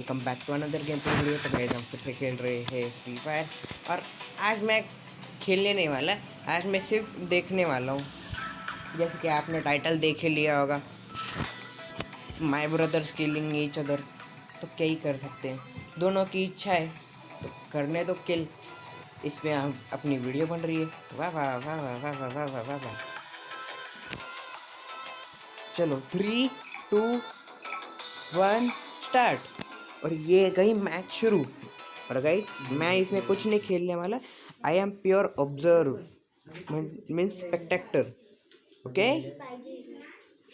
Welcome back to another game play video. तो guys हम फिर से खेल रहे हैं फ्री फायर। और आज मैं खेलने नहीं वाला, आज मैं सिर्फ देखने वाला हूँ। जैसे कि आपने टाइटल देख ही लिया होगा, my brothers killing each other. तो क्या ही कर सकते हैं, दोनों की इच्छा है तो करने दो किल। इसमें हम अपनी वीडियो बन रही है। वाह वाह वाह वाह वाह वाह वाह वाह वाह वाह। चलो 3, 2, 1 स्टार्ट। और ये गई मैच शुरू। और गाइस मैं इसमें कुछ नहीं खेलने वाला, I am pure observe means spectator. Okay,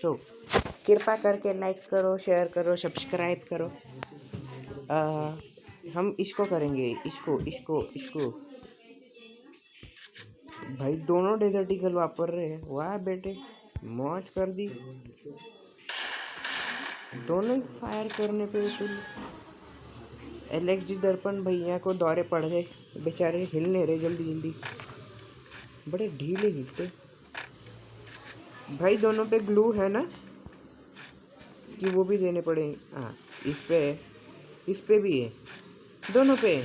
so कृपा करके लाइक करो, शेयर करो, सब्सक्राइब करो। हम इसको करेंगे, इसको इसको इसको। भाई दोनों डेजर्ट ईगल वापर रहे हैं, वाह बेटे मौज कर दी। दोनों ही फायर करने पे उसूल। एलेक्स दर्पण भैया को दौरे पड़ गए, बेचारे हिल नहीं रहे जल्दी जल्दी, बड़े ढीले हिलते। भाई दोनों पे ग्लू है ना, कि वो भी देने पड़ेंगे। हाँ इस पे भी है, दोनों पे।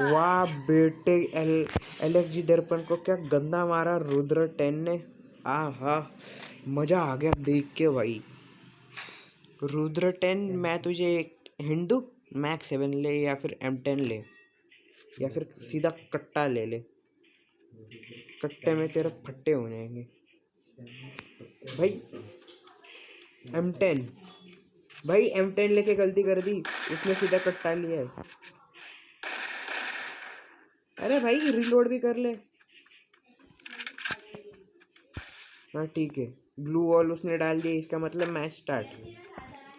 वाह बेटे एलेक्स दर्पण को क्या गंदा मारा रुद्र 10 ने। हा, मजा आ गया देख के भाई। रुद्र 10, मैं तुझे एक हिंट दूँ, मैक्स 7 ले या फिर M10 ले, या फिर सीधा कट्टा ले ले। कट्टे में तेरे फट्टे हो जाएंगे भाई। M10 भाई, M10 लेके गलती कर दी, उसने सीधा कट्टा लिया है। अरे भाई रिलोड भी कर ले। हाँ ठीक है, ब्लू वॉल उसने डाल दिया, इसका मतलब मैच स्टार्ट।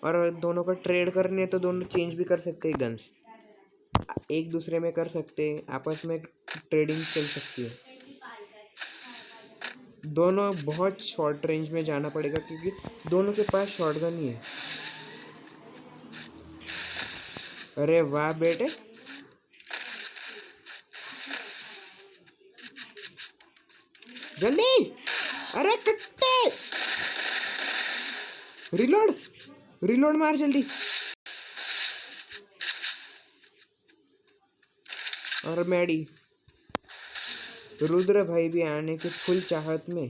और दोनों का ट्रेड करने तो दोनों चेंज भी कर सकते हैं गन्स, एक दूसरे में कर सकते हैं, आपस में ट्रेडिंग चल सकती है। दोनों बहुत शॉर्ट रेंज में जाना पड़ेगा क्योंकि दोनों के पास शॉटगन ही है। अरे वाह बेटे, जल्दी। अरे कट्टे, रिलोड रिलोड मार जल्दी। और मैडी रुद्र भाई भी आने की फुल चाहत में।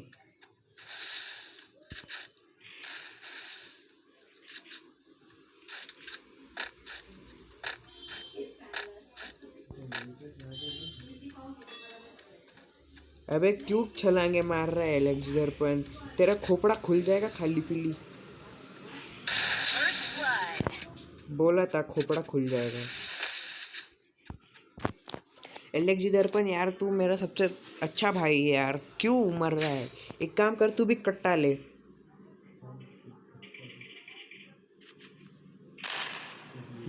अबे क्यों छलांगे मार रहा है एलेक्स दर्पण, तेरा खोपड़ा खुल जाएगा खाली पीली। बोला था खोपड़ा खुल जाएगा। एलेक्स दर्पण यार, तू मेरा सबसे अच्छा भाई है यार, क्यों मर रहा है। एक काम कर, तू भी कट्टा ले।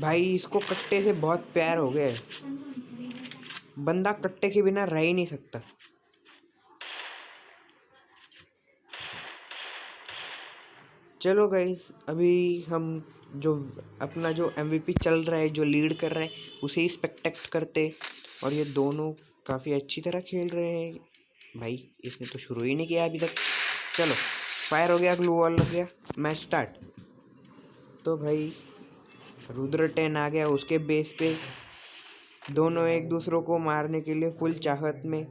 भाई इसको कट्टे से बहुत प्यार हो गया है, बंदा कट्टे के बिना रह ही नहीं सकता। चलो गाइस, अभी हम जो अपना जो MVP चल रहा है, जो लीड कर रहा है, उसे ही स्पेक्टेक्ट करते। और ये दोनों काफ़ी अच्छी तरह खेल रहे हैं भाई, इसने तो शुरू ही नहीं किया अभी तक। चलो फायर हो गया, ग्लू वॉल लग गया, मैच स्टार्ट। तो भाई रुद्र 10 आ गया, उसके बेस पे दोनों एक दूसरों को मारने के लिए फुल चाहत में।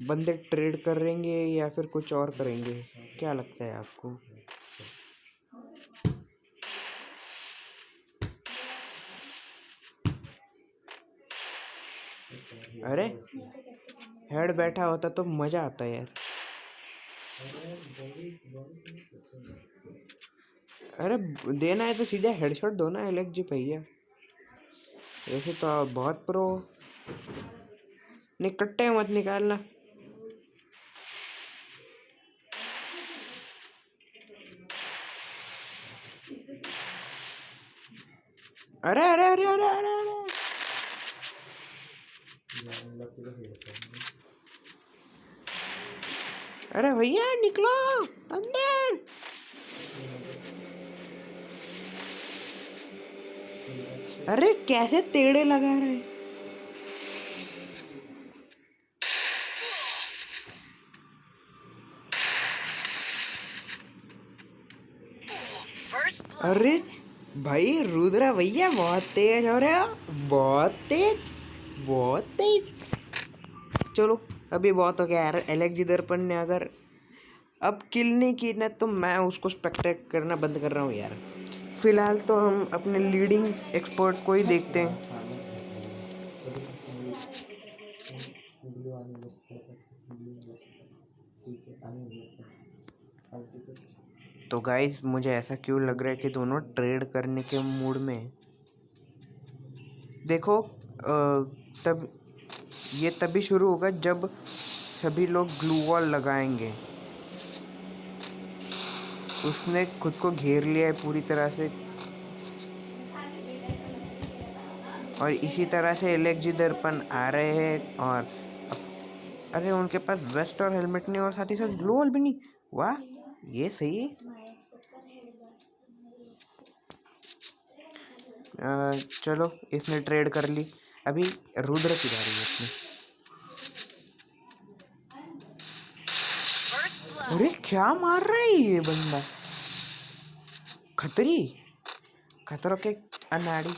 बंदे ट्रेड करेंगे या फिर कुछ और करेंगे, क्या लगता है आपको। अरे हेड बैठा होता तो मजा आता यार। अरे देना है तो सीधा हेडशॉट दो ना एलेक्स जी भैया, वैसे तो आप बहुत प्रो। नहीं कट्टे मत निकालना। अरे अरे अरे अरे अरे अरे, अरे भैया निकलो अंदर। अरे कैसे तेड़े लगा रहे। अरे भाई रुद्रा भैया बहुत तेज हो रहे हो, बहुत तेज, बहुत तेज। चलो अभी बहुत हो गया यार। एलेक्स दर्पण ने अगर अब किल नहीं की ना तो मैं उसको स्पेक्टेट करना बंद कर रहा हूँ यार। फिलहाल तो हम अपने लीडिंग एक्सपर्ट को ही देखते हैं। तो गाइस मुझे ऐसा क्यों लग रहा है कि दोनों ट्रेड करने के मूड में हैं। देखो तब ये तभी शुरू होगा जब सभी लोग ग्लू वॉल लगाएंगे। उसने खुद को घेर लिया है पूरी तरह से, और इसी तरह से एलेक्स दर्पण आ रहे हैं। और अरे उनके पास वेस्ट और हेलमेट नहीं और साथ ही साथ ग्लू वॉल भी नहीं। वाह ये सही है। चलो इसने ट्रेड कर ली। अभी रुद्र की बारी है अपनी। अरे क्या मार रहा है ये बंदा, खतरी, खतरों के अनाड़ी।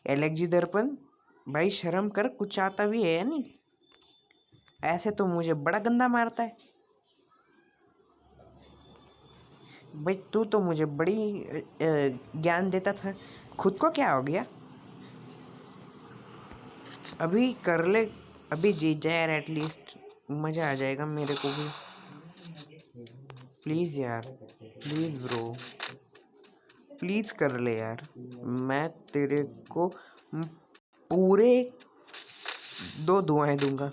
एलेक्स दर्पण भाई शर्म कर, कुछ आता भी है या नहीं? ऐसे तो मुझे बड़ा गंदा मारता है भाई। तू तो मुझे बड़ी ज्ञान देता था, खुद को क्या हो गया? अभी कर ले, अभी जीत जाए यार, एटलीस्ट मजा आ जाएगा मेरे को भी। प्लीज यार, प्लीज ब्रो, प्लीज कर ले यार। मैं तेरे को पूरे 2 दुआएं दूंगा,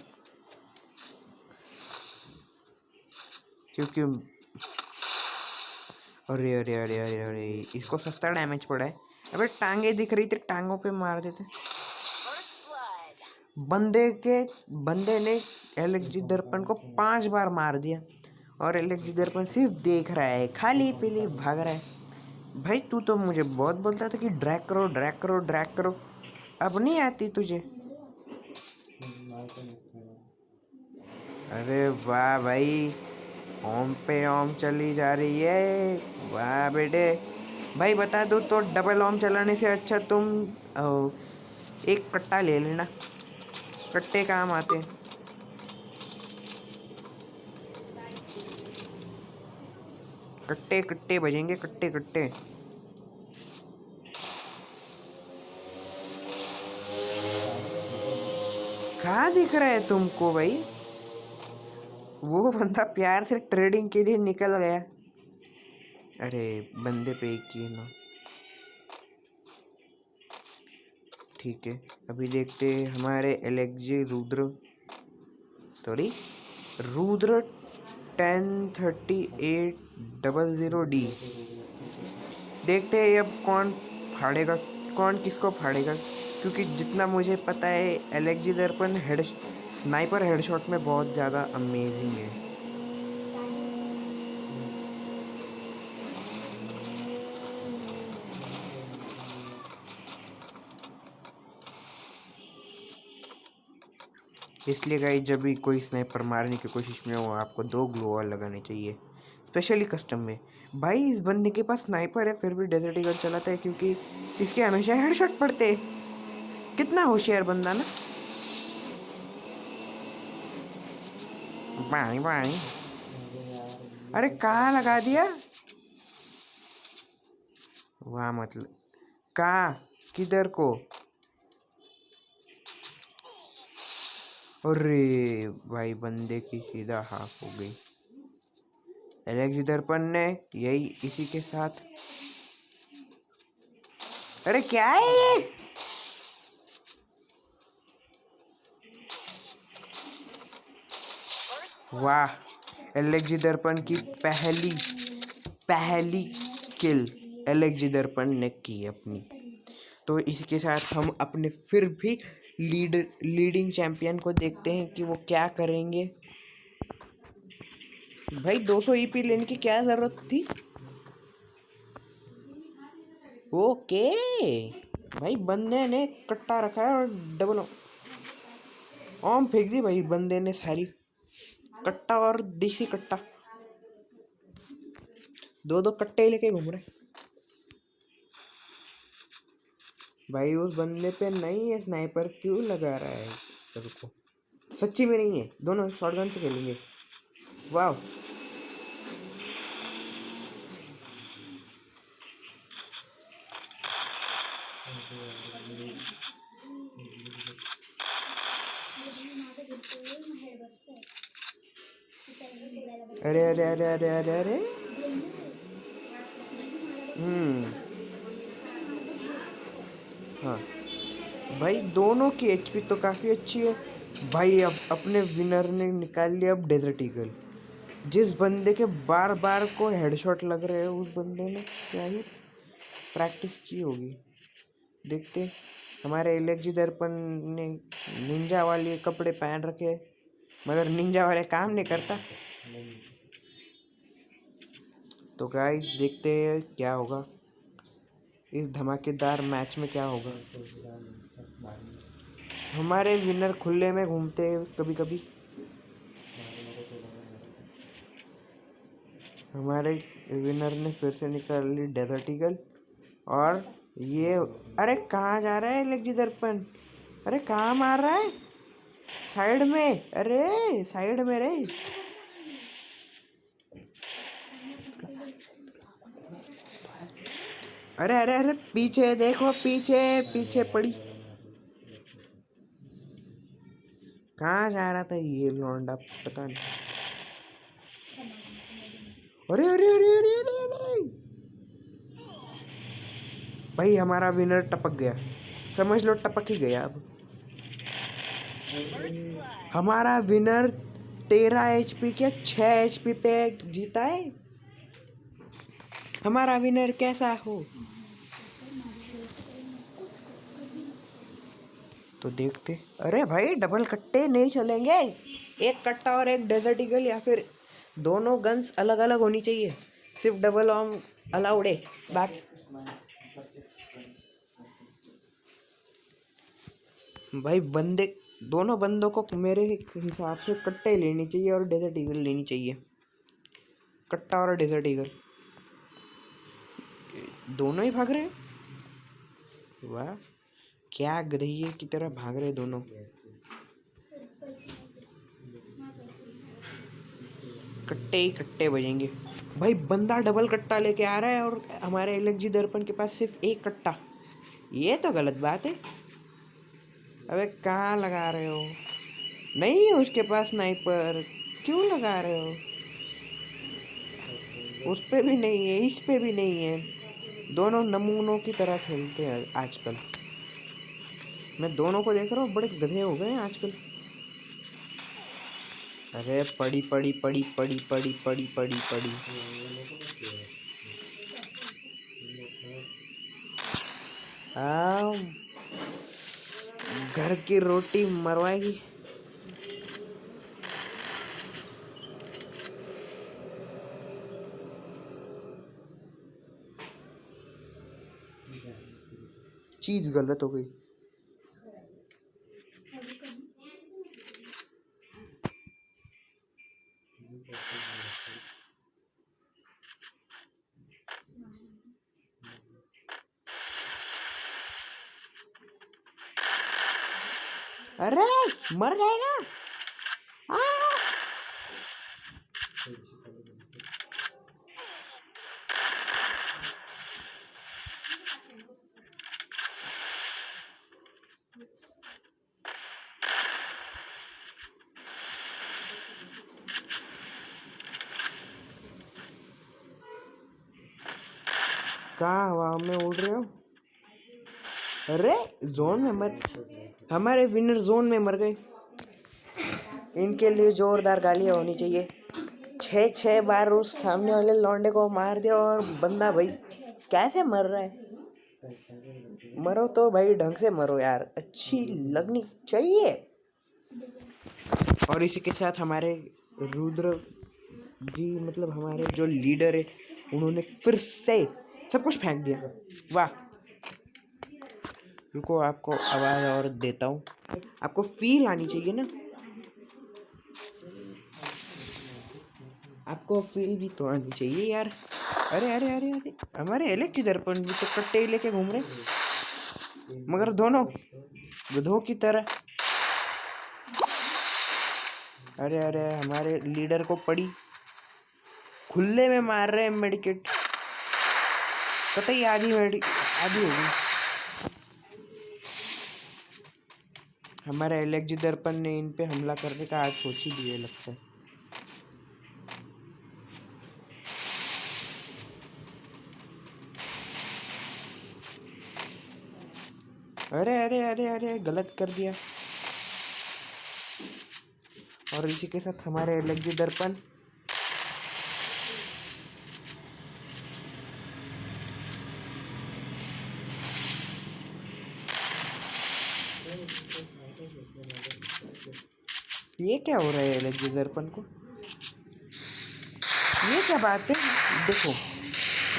क्योंकि अरे अरे अरे अरे अरे इसको सस्ता डैमेज पड़ा है। अबे टांगे दिख रही थी, टांगों पे मार देते। बंदे ने एलेक्स दर्पण को 5 बार मार दिया और एलेक्स दर्पण सिर्फ देख रहा है, खाली पीली भाग रहा है। भाई तू तो मुझे बहुत बोलता था कि ड्रैग करो ड्रैग करो ड्रैग करो, अब नहीं आती तुझे? अरे वाह भाई, ओम पे ओम चली जा रही है। वाह बेटे, भाई बता दो तो डबल ओम चलाने से अच्छा तुम एक कट्टा ले लेना, कट्टे काम आते हैं। कट्टे कट्टे बजेंगे, कट्टे कट्टे। कहाँ दिख रहा है तुमको भाई? वो बंदा प्यार से ट्रेडिंग के लिए निकल गया। अरे बंदे पे एक किए ना, ठीक है। अभी देखते हैं हमारे एलेक्स रुद्र 103800D। देखते हैं अब कौन फाड़ेगा, कौन किसको फाड़ेगा, क्योंकि जितना मुझे पता है एलेक्स दर्पण स्नाइपर हेडशॉट में बहुत ज़्यादा अमेजिंग है। इसलिए गाइस जब भी कोई स्नाइपर मारने की कोशिश में हो आपको 2 ग्लो वॉल लगाने चाहिए, स्पेशली कस्टम में। भाई इस बंदे के पास स्नाइपर है फिर भी डेजर्ट ईगल चलाता है, क्योंकि इसके हमेशा हेडशॉट पड़ते हैं। कितना होशियार बंदा ना। बाई बाई, अरे कहाँ लगा दिया? वाह, मतलब कहाँ, किधर को? अरे भाई बंदे की सीधा हाफ हो गई। एलेक्स दर्पण ने यही इसी के साथ, अरे क्या है ये? वाह, एलेक्स दर्पण की पहली पहली किल एलेक्स दर्पण ने की अपनी। तो इसके साथ हम अपने फिर भी लीडिंग चैंपियन को देखते हैं कि वो क्या करेंगे। भाई 200 ईपी लेने की क्या जरूरत थी? ओके भाई, बंदे ने कट्टा रखा है और डबल ओम फेंक दी भाई बंदे ने सारी, कट्टा और देसी कट्टा। दो दो कट्टे लेके घूम रहे भाई। उस बंदे पे नहीं है स्नाइपर, क्यों लगा रहा है तेरे को? सच्ची में नहीं है, दोनों शॉटगन से खेलेंगे। वाह, अरे अरे अरे अरे अरे अरे। हम्म। हाँ भाई, दोनों की एचपी तो काफ़ी अच्छी है भाई। अब अपने विनर ने निकाल लिया अब डेजर्ट ईगल। जिस बंदे के बार बार को हेडशॉट लग रहे हैं, उस बंदे ने क्या ही प्रैक्टिस की होगी। देखते, हमारे एलेक्जी दर्पण ने निंजा वाले कपड़े पहन रखे, मगर निंजा वाले काम नहीं करता। तो गाइस देखते हैं क्या होगा इस धमाकेदार मैच में, क्या होगा। हमारे विनर खुले में घूमते हैं कभी कभी। हमारे विनर ने फिर से निकाल ली डेजर्ट ईगल। और ये, अरे कहाँ जा रहा है एलेक्जी दर्पण? अरे कहाँ मार रहा है? साइड में, अरे साइड में रे। अरे अरे अरे, पीछे देखो, पीछे पीछे पड़ी। कहाँ जा रहा था ये लौंडा, पता नहीं। अरे अरे अरे अरे अरे अरे भाई, हमारा विनर टपक गया, समझ लो टपक ही गया। अब हमारा विनर 13 एचपी के 6 एचपी पे जीता है। हमारा विनर कैसा हो तो देखते। अरे भाई, डबल कट्टे नहीं चलेंगे, एक कट्टा और एक डेजर्ट ईगल, या फिर दोनों गन्स अलग अलग होनी चाहिए। सिर्फ डबल आर्म अलाउड है, बाकी भाई बंदे, दोनों बंदों को मेरे हिसाब से कट्टे लेनी चाहिए और डेजर्ट ईगल लेनी चाहिए। कट्टा और डेजर्ट ईगल दोनों ही भाग रहे हैं। वाह, क्या गधे की तरह भाग रहे दोनों। कट्टे ही कट्टे बजेंगे भाई। बंदा डबल कट्टा लेके आ रहा है और हमारे एलएक्जी दर्पण के पास सिर्फ एक कट्टा। ये तो गलत बात है। अबे कहाँ लगा रहे हो? नहीं है उसके पास स्नाइपर, क्यों लगा रहे हो? उस पे भी नहीं है, इस पे भी नहीं है। दोनों नमूनों की तरह खेलते हैं आजकल। मैं दोनों को देख रहा हूँ, बड़े गधे हो गए हैं आजकल। अरे पड़ी पड़ी पड़ी पड़ी पड़ी पड़ी पड़ी पड़ी। हाँ, घर की रोटी मरवाएगी। चीज गलत हो गई। अरे मर जाएगा। आ! कहाँ हवा में उड़ रहे हो? अरे जोन में मर, हमारे विनर जोन में मर गए। इनके लिए जोरदार गालियां होनी चाहिए। 6 बार उस सामने वाले लौंडे को मार दिया और बंदा भाई कैसे मर रहा है? मरो तो भाई ढंग से मरो यार, अच्छी लगनी चाहिए। और इसी के साथ हमारे रुद्र जी, मतलब हमारे जो लीडर है, उन्होंने फिर से सब कुछ फेंक दिया। वाह, रुको आपको आवाज़ और देता हूँ, आपको फील आनी चाहिए ना, आपको फील भी तो आनी चाहिए यार। अरे अरे अरे अरे, हमारे एलेक्स दर्पण भी तो कट्टे ही लेके घूम रहे, मगर दोनों गधों की तरह। अरे अरे, हमारे लीडर को पड़ी, खुले में मार रहे हैं मेडिकेट, कतई आधी आधी होगी। हमारे एलेक्स दर्पण ने इन पे हमला करने का आज सोच ही लिया लगता है। अरे अरे अरे अरे, गलत कर दिया। और इसी के साथ हमारे एलेक्स दर्पण ये क्या हो रहा है एलेक्स दर्पण को, ये क्या बात है। देखो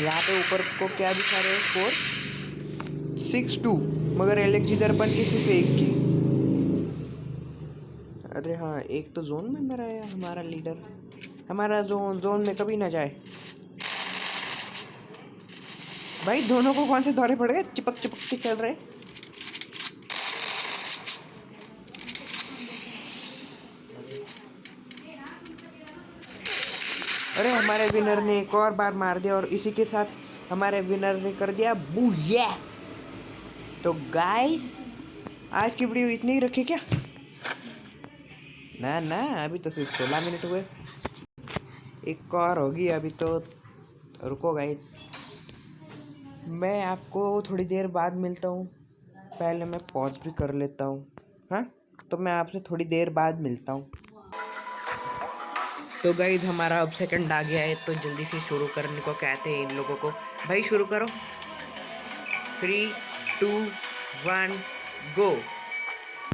यहाँ पे ऊपर को क्या दिखा रहे हैं, स्कोर 6-2, मगर एलेक्स दर्पण की सिर्फ एक की। अरे हाँ, एक तो जोन में मरा है हमारा लीडर, हमारा जोन में कभी ना जाए। भाई दोनों को कौन से दौरे पड़ गए, चिपक चिपक के चल रहे। अरे हमारे विनर ने एक और बार मार दिया और इसी के साथ हमारे विनर ने कर दिया बूया। तो गाइस आज की वीडियो इतनी ही रखी क्या? ना ना, अभी तो सिर्फ 16 मिनट हुए, एक और होगी अभी तो। रुको गाइस, मैं आपको थोड़ी देर बाद मिलता हूँ, पहले मैं पॉज भी कर लेता हूँ। हाँ, तो मैं आपसे थोड़ी देर बाद मिलता हूँ। तो गाइस हमारा अब सेकंड आ गया है, तो जल्दी से शुरू करने को कहते हैं इन लोगों को। भाई शुरू करो, 3, 2, 1 गो।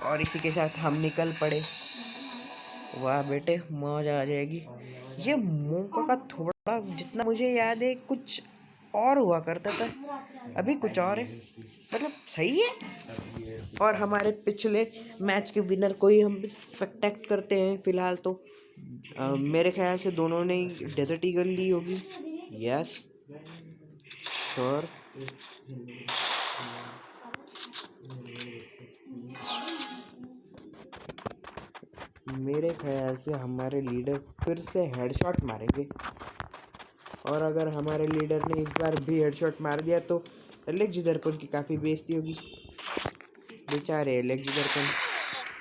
और इसी के साथ हम निकल पड़े। वाह बेटे, मौज आ जाएगी। ये मौका का थोड़ा जितना मुझे याद है कुछ और हुआ करता था, अभी कुछ और है, मतलब सही है। और हमारे पिछले मैच के विनर को ही हम सस्पेक्ट करते हैं फिलहाल तो। मेरे ख्याल से दोनों ने डेजर्ट ईगल ली होगी। Yes sure. मेरे ख्याल से हमारे लीडर फिर से हेडशॉट मारेंगे, और अगर हमारे लीडर ने इस बार भी हेडशॉट मार दिया तो एलेक्स दर्पण की काफ़ी बेइज्जती होगी, बेचारे एलेक्स दर्पण।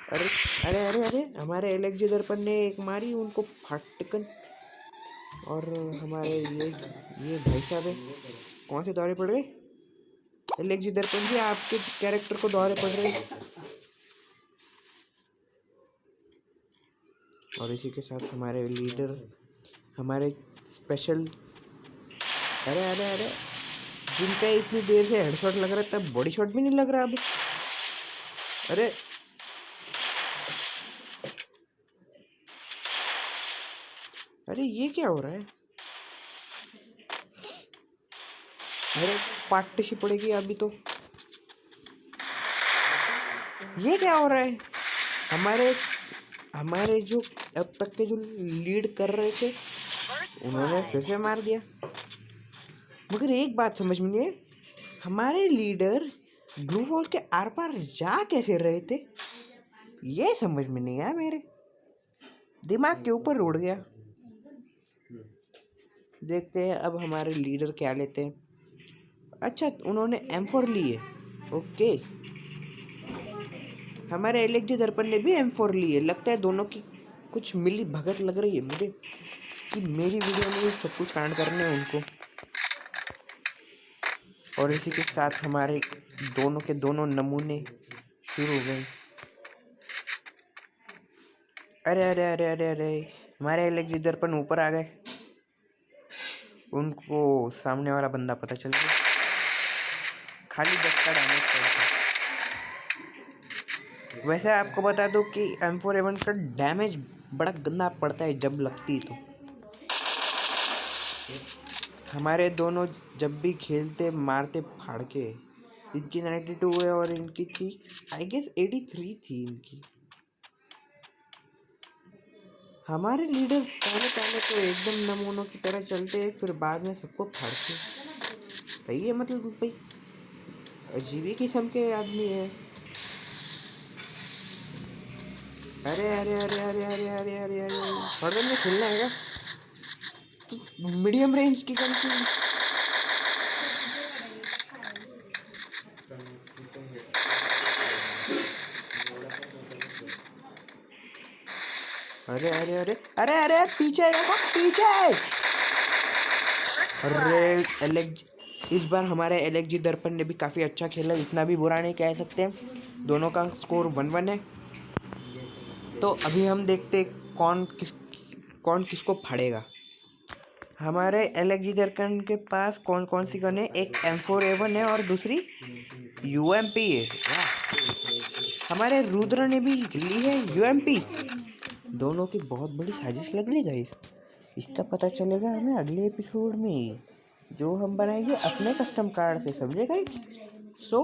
अरे अरे अरे अरे, हमारे एलेक्स दर्पण ने एक मारी उनको फटकन। और हमारे ये भाई साहब है, कौन से दौरे पड़ गए? एलेक्स दर्पण जी, आपके कैरेक्टर को दौरे पड़ रहे हैं। और इसी के साथ हमारे लीडर, हमारे स्पेशल, अरे अरे अरे, जिनका इतनी देर से हेडशॉट लग रहा था, बॉडी शॉट भी नहीं लग रहा अब। अरे अरे, ये क्या हो रहा है? अरे पार्टनरशिप पड़ेगी अभी तो। ये क्या हो रहा है? हमारे हमारे जो अब तक के जो लीड कर रहे थे उन्होंने फिर से मार दिया। मगर एक बात समझ में नहीं है, हमारे लीडर ब्लू वॉल के आर पार जा कैसे रहे थे, ये समझ में नहीं आया, मेरे दिमाग के ऊपर उड़ गया। देखते हैं अब हमारे लीडर क्या लेते हैं। अच्छा, उन्होंने M4 ली है, ओके। हमारे एलेक्स दर्पण ने भी M4 ली है, लगता है दोनों की कुछ मिली भगत लग रही है मुझे कि मेरी वीडियो में सब कुछ कांड करने हैं उनको। और इसी के साथ हमारे दोनों के दोनों नमूने शुरू हो गए। अरे अरे अरे अरे अरे, हमारे एलेक्स दर्पण ऊपर आ गए, उनको सामने वाला बंदा पता चल गया, खाली 10 का डैमेज पड़ता। वैसे आपको बता दो कि M4A1 का डैमेज बड़ा गंदा पड़ता है जब लगती है तो। हमारे दोनों जब भी खेलते मारते फाड़ के। इनकी 92 है और इनकी थी आई गेस 83 थी इनकी। हमारे लीडर पहले पहले तो एकदम नमूनों की तरह चलते हैं, फिर बाद में सबको फाड़ते। सही है, मतलब भाई अजीब ही किस्म के आदमी है। अरे अरे अरे अरे अरे अरे अरे अरे शॉर्ट गन में खेलना है क्या? तो मीडियम रेंज की गन की। अरे अरे अरे अरे अरे पीछे देखो पीछे। अरे इस बार हमारे एलेक्जी दर्पण ने भी काफ़ी अच्छा खेला, इतना भी बुरा नहीं कह सकते। दोनों का स्कोर 1-1 है। तो अभी हम देखते कौन किसको फाड़ेगा। हमारे एलेक्जी दर्पण के पास कौन कौन सी गन है? एक M4A1 है और दूसरी UMP है। वाह, हमारे रुद्र ने भी ली है UMP। दोनों की बहुत बड़ी साजिश लग रही है। इसका पता चलेगा हमें अगले एपिसोड में, जो हम बनाएंगे अपने कस्टम कार्ड से, समझे गाइस? सो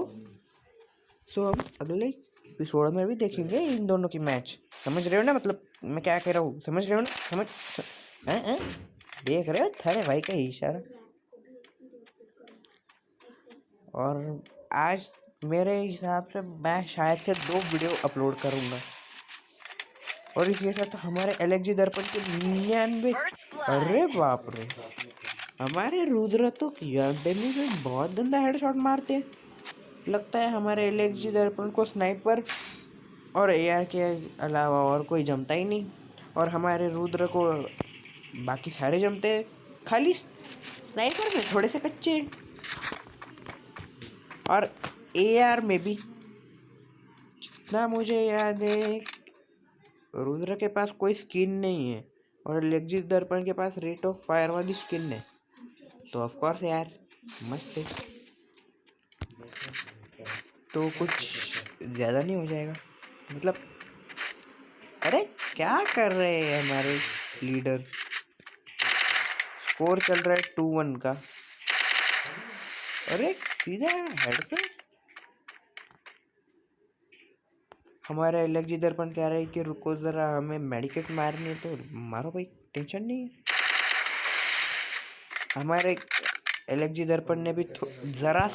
हम अगले एपिसोड में भी देखेंगे इन दोनों की मैच। समझ रहे हो ना, मतलब मैं क्या कह रहा हूँ? समझ रहे हो ना? हैं? देख रहे हो थारे भाई का इशारा। और आज मेरे हिसाब से मैं शायद से 2 वीडियो अपलोड करूँगा। और इसके साथ हमारे एलेक्जी दर्पण के 99। अरे बाप रे, हमारे रुद्र तो डेमी में बहुत गंदा हेडशॉट मारते हैं। लगता है हमारे एलेक्जी दर्पण को स्नाइपर और AR के अलावा और कोई जमता ही नहीं। और हमारे रुद्र को बाकी सारे जमते हैं, खाली स्नाइपर में थोड़े से कच्चे हैं। और AR में भी जितना मुझे याद है रुद्र के पास कोई स्किन नहीं है और एलेक्जी दर्पण के पास रेट ऑफ फायर वाली स्किन है। तो ऑफ कोर्स यार मस्त है। तो कुछ ज़्यादा नहीं हो जाएगा, मतलब। अरे क्या कर रहे हैं हमारे लीडर? स्कोर चल रहा है 2-1 का। अरे सीधा हेड पे। हमारा एलेक्जी दर्पण कह रहा है कि रुको ज़रा, हमें मेडिकेट मारनी है। तो मारो भाई, टेंशन नहीं है। हमारे एलेक्जी दर्पण ने भी ज़रा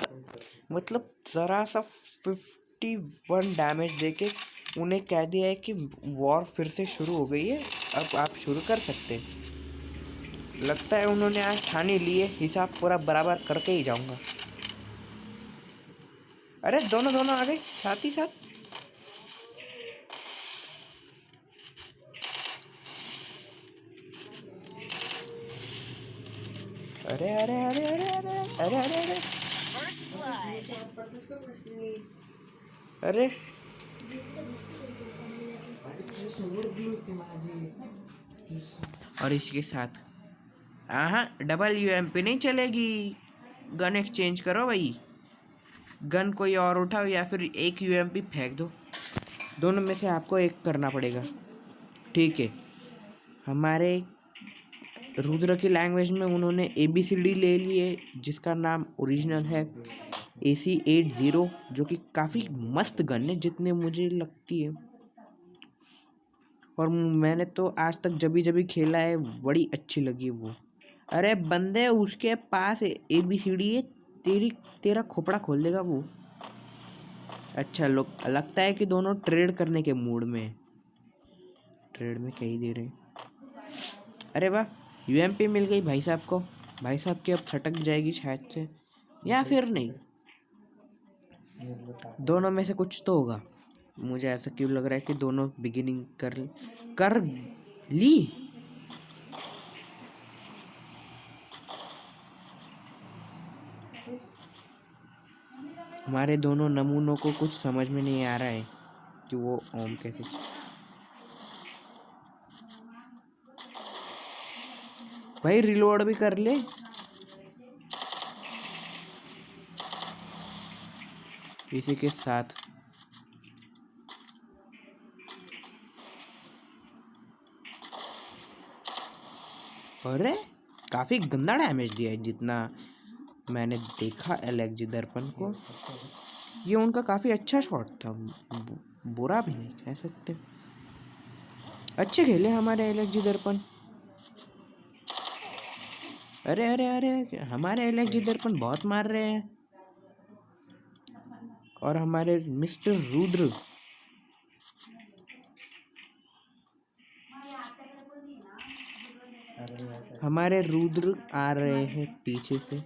सा 51 डैमेज देके उन्हें कह दिया है कि वॉर फिर से शुरू हो गई है, अब आप शुरू कर सकते हैं। लगता है उन्होंने आज ठानी ली है, हिसाब पूरा बराबर करके ही जाऊंगा। अरे दोनों आ गए साथ ही साथ। अरे अरे अरे अरे अरे अरे अरे अरे अरे और इसके साथ हाँ, डबल UMP नहीं चलेगी। गन एक्सचेंज करो भाई, गन कोई और उठाओ या फिर एक UMP फेंक दो। दोनों में से आपको एक करना पड़ेगा, ठीक है? हमारे रुद्र की लैंग्वेज में उन्होंने ABCD ले लिए, जिसका नाम ओरिजिनल है AC-80, जो कि काफ़ी मस्त गन है जितने मुझे लगती है। और मैंने तो आज तक जब खेला है बड़ी अच्छी लगी वो। अरे बंदे, उसके पास ABCD है, तेरा खोपड़ा खोल देगा वो। अच्छा, लगता है कि दोनों ट्रेड करने के मूड में। ट्रेड में क्या ही दे रहे। अरे वाह, UMP मिल गई भाई साहब को। भाई साहब की अब खटक जाएगी शायद से, या फिर नहीं। दोनों में से कुछ तो होगा। मुझे ऐसा क्यों लग रहा है कि दोनों बिगिनिंग कर ली। हमारे दोनों नमूनों को कुछ समझ में नहीं आ रहा है कि वो ओम कैसे। भाई रिलोड भी कर ले। इसी के साथ अरे काफी गंदा डैमेज दिया है जितना मैंने देखा एलेक्जी दर्पण को। ये उनका काफी अच्छा शॉट था, बुरा भी नहीं कह सकते। अच्छे खेले हमारे एलएक्सजी दर्पण। अरे अरे अरे हमारे एलएक्सजी दर्पण बहुत मार रहे हैं। और हमारे मिस्टर रुद्र आ रहे हैं पीछे से।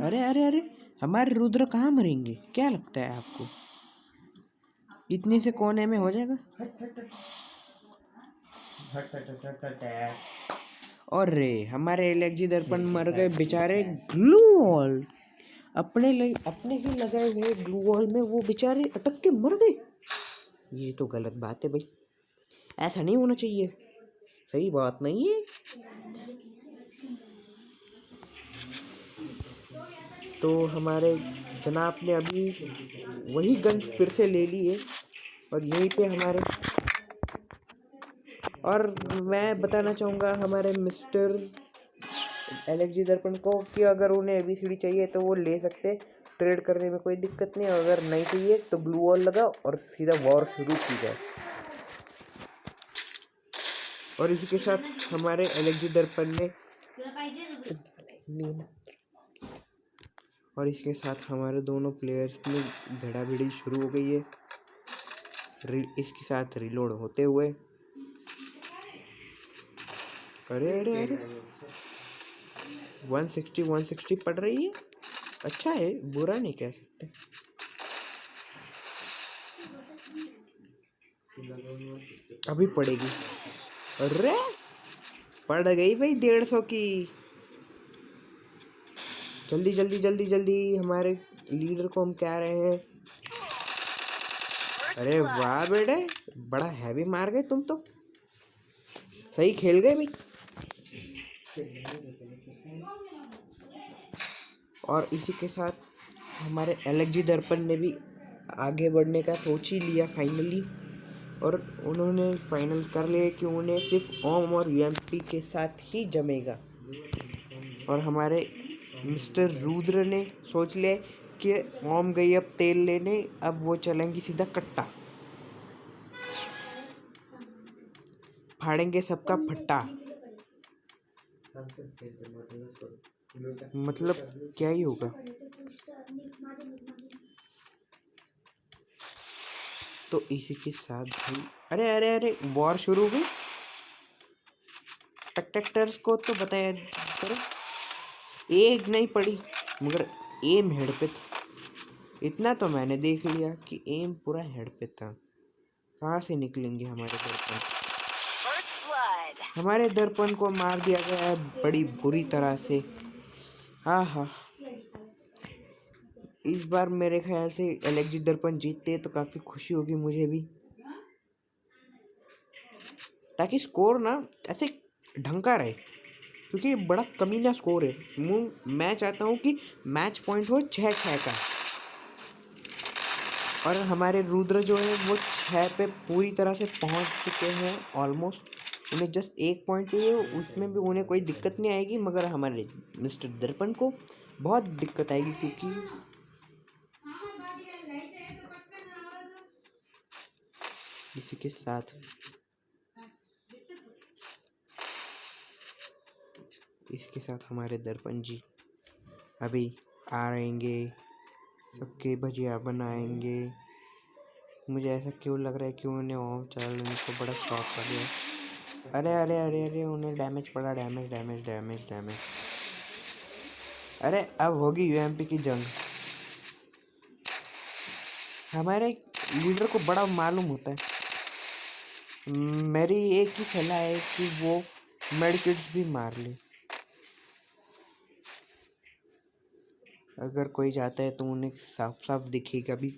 अरे अरे अरे हमारे रुद्र कहाँ मरेंगे, क्या लगता है आपको? इतने से कोने में हो जाएगा। और रे हमारे एलएक्सजी दर्पण मर गए बेचारे। ग्लू वॉल अपने ही लगाए हुए ग्लू वॉल में वो बेचारे अटक के मर गए। ये तो गलत बात है भाई, ऐसा नहीं होना चाहिए, सही बात नहीं है। तो हमारे जनाब ने अभी वही गन फिर से ले ली है और यहीं पे हमारे, और मैं बताना चाहूँगा हमारे मिस्टर एलएक्सजी दर्पण को कि अगर उन्हें एबीसीडी चाहिए तो वो ले सकते, ट्रेड करने में कोई दिक्कत नहीं। अगर नहीं चाहिए तो ग्लू वॉल लगाओ और सीधा वॉर शुरू की जाए। और इसी के साथ हमारे एलएक्सजी दर्पण ने और इसके साथ हमारे दोनों प्लेयर्स में भिड़ाभिड़ी शुरू हो गई है। इसके साथ रिलोड होते हुए, अरे अरे अरे 160 पड़ रही है, अच्छा है, बुरा नहीं कह सकते। अभी पड़ेगी, अरे पड़ गई भाई 150 की। जल्दी जल्दी जल्दी जल्दी हमारे लीडर को हम कह रहे हैं। अरे वाह बेटे, बड़ा हैवी मार गए तुम तो, सही खेल गए भाई। और इसी के साथ हमारे एलएक्सजी दर्पण ने भी आगे बढ़ने का सोच ही लिया फाइनली, और उन्होंने फाइनल कर लिया कि उन्हें सिर्फ ओम और यूएमपी के साथ ही जमेगा। और हमारे मिस्टर रुद्र ने सोच लिया कि ओम गई अब तेल लेने, अब वो चलेंगी सीधा कट्टा, फाड़ेंगे सबका फट्टा। मतलब क्या ही होगा। तो इसी के साथ भाई, अरे अरे अरे वॉर शुरू हो गई। स्पेक्टेटर्स को तो बताया करो, एक नहीं पड़ी मगर एम हेड पे था। इतना तो मैंने देख लिया कि एम पूरा हेड पे था। कहाँ से निकलेंगे हमारे दर्पण? हमारे दर्पण को मार दिया गया है बड़ी बुरी तरह से। हाँ हाँ, इस बार मेरे ख्याल से एलएक्सजी दर्पण जीतते तो काफ़ी खुशी होगी मुझे भी, ताकि स्कोर ना ऐसे ढंग का रहे, क्योंकि ये बड़ा कमीना स्कोर है। मैं चाहता हूँ कि मैच पॉइंट हो 6-6 का, और हमारे रुद्र जो है वो 6 पे पूरी तरह से पहुँच चुके हैं ऑलमोस्ट। उन्हें जस्ट 1 पॉइंट चाहिए, उसमें भी उन्हें कोई दिक्कत नहीं आएगी, मगर हमारे मिस्टर दर्पण को बहुत दिक्कत आएगी, क्योंकि इसी के साथ हमारे दर्पण जी अभी आ रहेंगे, सबके भजिया बनाएंगे। मुझे ऐसा क्यों लग रहा है कि उन्हें ओम चैनल को बड़ा शौक कर गया। अरे अरे अरे अरे उन्हें डैमेज पड़ा, डैमेज डैमेज डैमेज डैमेज। अरे अब होगी यूएमपी की जंग। हमारे लीडर को बड़ा मालूम होता है। मेरी एक ही सलाह है कि वो मेडिकेट्स भी मार ले। अगर कोई जाता है तो उन्हें साफ साफ दिखेगा भी।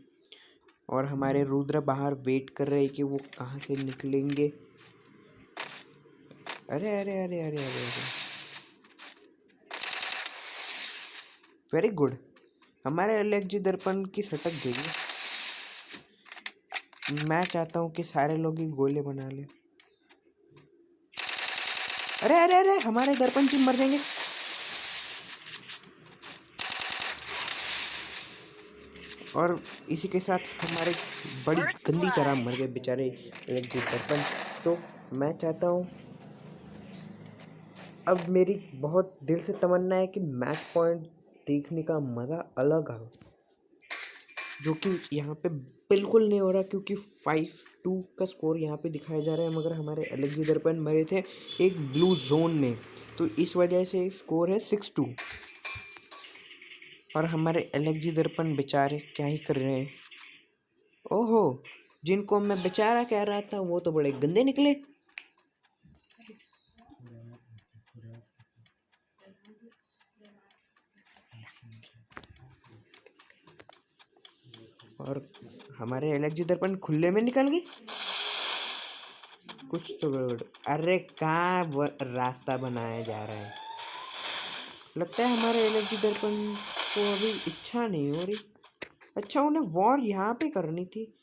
और हमारे रुद्र बाहर वेट कर रहे हैं कि वो कहाँ से निकलेंगे। अरे अरे अरे अरे अरे अरे, वेरी गुड, हमारे एलएक्सजी दर्पण की सटक गई है। मैं चाहता हूँ कि सारे लोग ही गोले बना ले। अरे अरे अरे हमारे दर्पण जी मर जाएंगे। और इसी के साथ हमारे बड़ी गंदी तरह मर गए बेचारे एलएक्सजी दर्पण। तो मैं चाहता हूँ, अब मेरी बहुत दिल से तमन्ना है कि मैच पॉइंट देखने का मज़ा अलग है, जो कि यहाँ पे बिल्कुल नहीं हो रहा, क्योंकि 5-2 का स्कोर यहाँ पे दिखाया जा रहा है, मगर हमारे एलेक्सी दर्पण मरे थे एक ब्लू जोन में, तो इस वजह से स्कोर है 6-2। और हमारे एलेक्सी दर्पण बेचारे क्या ही कर रहे हैं। ओहो, जिनको मैं बेचारा कह रहा था वो तो बड़े गंदे निकले। और हमारे एलेक्सी दर्पण खुले में निकल गए, कुछ तो गड़बड़। अरे कहाँ रास्ता बनाया जा रहा है, लगता है हमारे एलेक्सी दर्पण को अभी इच्छा नहीं हो रही। अच्छा, उन्हें वॉर यहाँ पे करनी थी।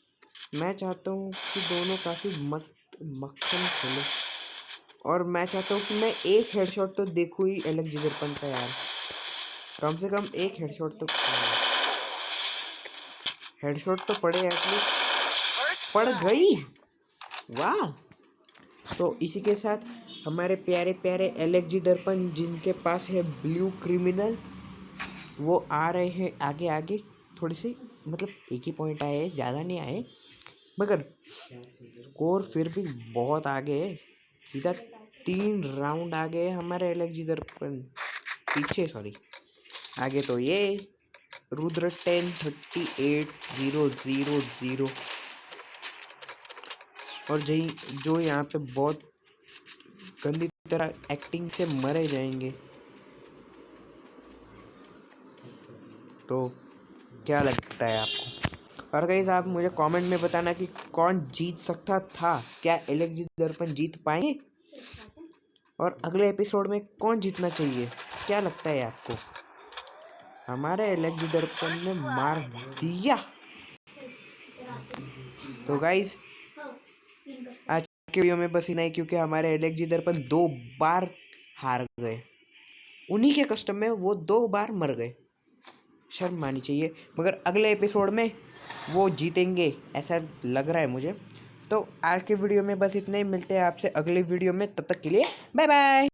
मैं चाहता हूँ कि दोनों काफ़ी मस्त मक्खन खेले, और मैं चाहता हूँ कि मैं एक हेडशॉट तो देखूँ ही एलेक्सी दर्पण का यार, कम से कम एक हेडशॉट तो पड़े एटलीस्ट। पड़ गई, वाह। तो इसी के साथ हमारे प्यारे प्यारे एलेक्सी दर्पण, जिनके पास है ब्लू क्रिमिनल, वो आ रहे हैं आगे आगे थोड़ी सी, मतलब एक ही पॉइंट आए हैं, ज़्यादा नहीं आए, मगर स्कोर फिर भी बहुत आगे है। सीधा 3 राउंड आगे है हमारे एलेक्सी दर्पण, पीछे सॉरी, आगे तो ये रुद्र 10-38-0-0-0। और जो यहाँ पे बहुत गंदी तरह एक्टिंग से मरे जाएंगे। तो क्या लगता है आपको? और गाइस, आप मुझे कमेंट में बताना कि कौन जीत सकता था, क्या एलेक्सी दर्पण जीत पाएंगे, और अगले एपिसोड में कौन जीतना चाहिए, क्या लगता है आपको? हमारे एलेक्सी दर्पण ने मार दिया। तो गाइस, आज के वीडियो में बस इतना ही, क्योंकि हमारे एलेक्सी दर्पण 2 बार हार गए, उन्हीं के कष्ट में वो 2 बार मर गए। शर्म मानी चाहिए, मगर अगले एपिसोड में वो जीतेंगे ऐसा लग रहा है मुझे। तो आज के वीडियो में बस इतना ही, मिलते हैं आपसे अगले वीडियो में, तब तक के लिए बाय बाय।